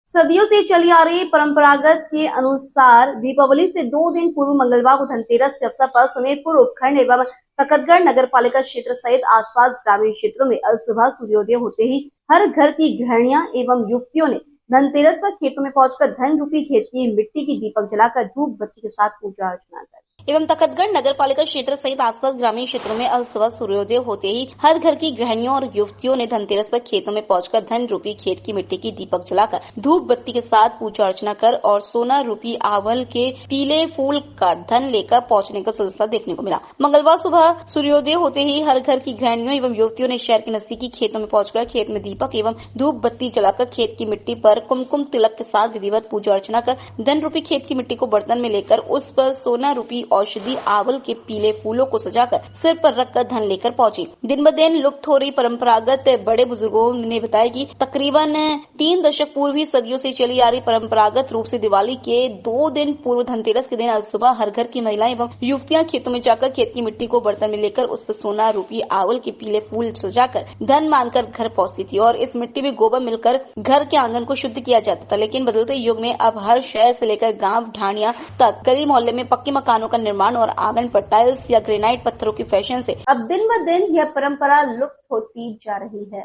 सदियों से चली आ रही परंपरागत के अनुसार दीपावली से 2 दिन पूर्व मंगलवार को धनतेरस के अवसर पर सुमेरपुर उपखंड एवं तकतगढ़ नगर पालिका क्षेत्र सहित आसपास ग्रामीण क्षेत्रों में अल सुबह सूर्योदय होते ही हर घर की गृहिणियां एवं युवतियों ने धनतेरस पर खेतों में पहुंचकर धन रूपी खेत की मिट्टी की दीपक जलाकर धूप बत्ती के साथ पूजा अर्चना कर एवं तकतगढ़ नगर पालिका क्षेत्र सहित आसपास ग्रामीण क्षेत्रों में अल सुबह सूर्योदय होते ही हर घर की गृहिणियों और युवतियों ने धनतेरस पर खेतों में पहुंचकर धन रूपी खेत की मिट्टी की दीपक जलाकर धूप बत्ती के साथ पूजा अर्चना कर और सोना रूपी आवल के पीले फूल का धन लेकर पहुंचने का सिलसिला देखने को मिला। मंगलवार सुबह सूर्योदय होते ही हर घर की गृहिणियों एवं युवतियों ने शहर के नजदीकी खेतों में पहुंचकर खेत में दीपक एवं धूप बत्ती जलाकर खेत की मिट्टी पर कुमकुम तिलक के साथ विधिवत पूजा अर्चना कर धन रूपी खेत की मिट्टी को बर्तन में लेकर उस पर सोना रूपी औषधि आवल के पीले फूलों को सजाकर सिर पर रखकर धन लेकर पहुंची। दिन ब दिन लुप्त हो रही परंपरागत बड़े बुजुर्गों ने बताया कि तकरीबन 3 दशक पूर्व ही सदियों से चली आ रही परंपरागत रूप से दिवाली के 2 दिन पूर्व धनतेरस के दिन आज सुबह हर घर की महिलाएं एवं युवतियां खेतों में जाकर खेत की मिट्टी को बर्तन में लेकर उस पर सोना रूपी आवल के पीले फूल सजाकर धन मानकर घर पहुंचती थी और इस मिट्टी में गोबर मिलकर घर के आंगन को शुद्ध किया जाता था। लेकिन बदलते युग में अब हर शहर से लेकर गाँव ढाणिया तक गली मोहल्ले में पक्के मकानों का निर्माण और आंगन पर टाइल्स या ग्रेनाइट पत्थरों की फैशन से अब दिन ब दिन यह परंपरा लुप्त होती जा रही है।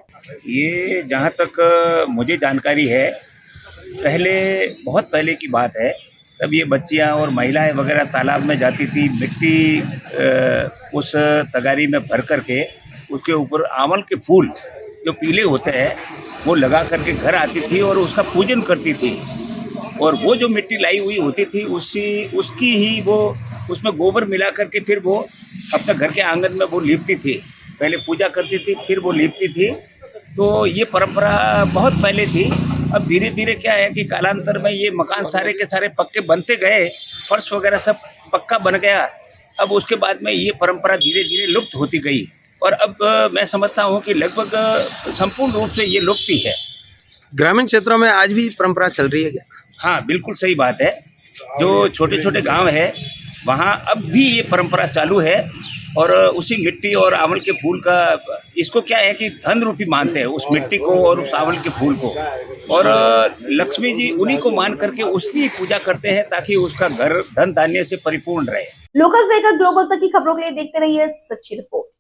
ये जहाँ तक मुझे जानकारी है, पहले बहुत पहले की बात है, तब ये बच्चियाँ और महिलाएं वगैरह तालाब में जाती थी, मिट्टी उस तगारी में भर करके उसके ऊपर आंवल के फूल जो पीले होते हैं वो लगा करके घर आती थी और उसका पूजन करती थी। और वो जो मिट्टी लाई हुई होती थी उसकी ही वो उसमें गोबर मिला करके फिर वो अपने घर के आंगन में वो लीपती थी। पहले पूजा करती थी, फिर वो लीपती थी। तो ये परंपरा बहुत पहले थी। अब धीरे धीरे क्या है कि कालांतर में ये मकान सारे के सारे पक्के बनते गए, फर्श वगैरह सब पक्का बन गया। अब उसके बाद में ये परंपरा धीरे धीरे लुप्त होती गई और अब मैं समझता हूँ कि लगभग संपूर्ण रूप से ये लुप्त ही है। ग्रामीण क्षेत्रों में आज भी परंपरा चल रही है क्या? हाँ, बिल्कुल सही बात है। जो छोटे छोटे गांव है वहाँ अब भी ये परंपरा चालू है और उसी मिट्टी और आंवल के फूल का, इसको क्या है कि धन रूपी मानते हैं उस मिट्टी को और उस आंवल के फूल को, और लक्ष्मी जी उन्हीं को मान करके उसकी पूजा करते हैं ताकि उसका घर धन धान्य से परिपूर्ण रहे। लोकल से लेकर ग्लोबल तक की खबरों के लिए देखते रहिए सच्ची रिपोर्ट।